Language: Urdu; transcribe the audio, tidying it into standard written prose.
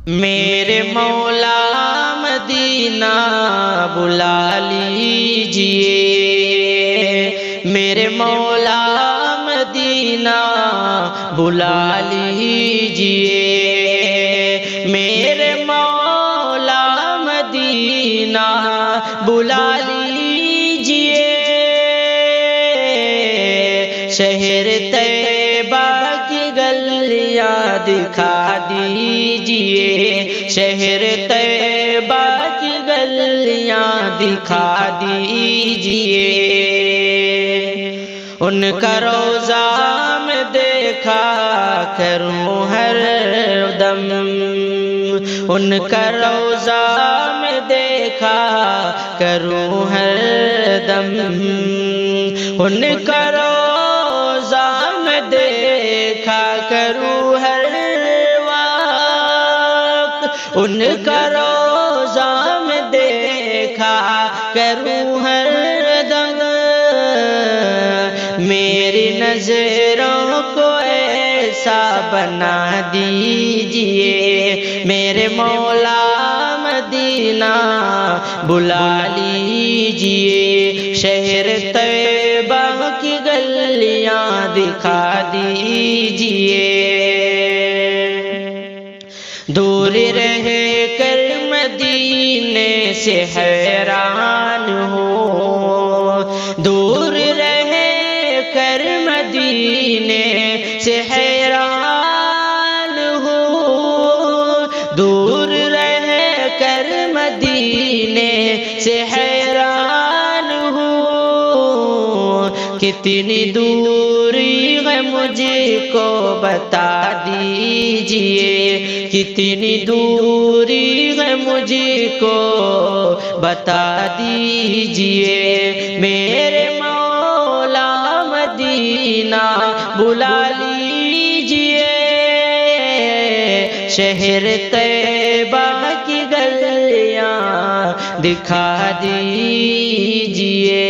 میرے مولا مدینہ بلا لیجئے، میرے مولا مدینہ بلا لیجئے، میرے مولا مدینہ بلا لیجئے، شہر طیبہ کی گلیاں دکھا دیجئے، شہر طیبہ کی گلیاں دکھا دیجئے، ان کا روضہ میں دیکھا کروں ہر دم، ان کا روضہ میں دیکھا کروں ہر دم، ان کا روضہ میں دیکھا کروں ہر وقت، ان کا روضہ میں دیکھا کروں ہر دم، میری نظروں کو ایسا بنا دیجئے، میرے مولا مدینہ بلا لیجئے، شہر طیبہ کی گلیاں دکھا دیجئے، دور رہ کر مدینے سے حیران ہوں، دور رہ کر مدینے سے حیران ہوں، دور رہ کر مدینے سے حیران ہوں، کتنی دوری ہے مجھ کو بتا دیجئے، کتنی دوری ہے مجھ کو بتا دیجئے، میرے مولا مدینہ بلا لیجئے، شہر طیبہ کی گلیاں دکھا دیجئے۔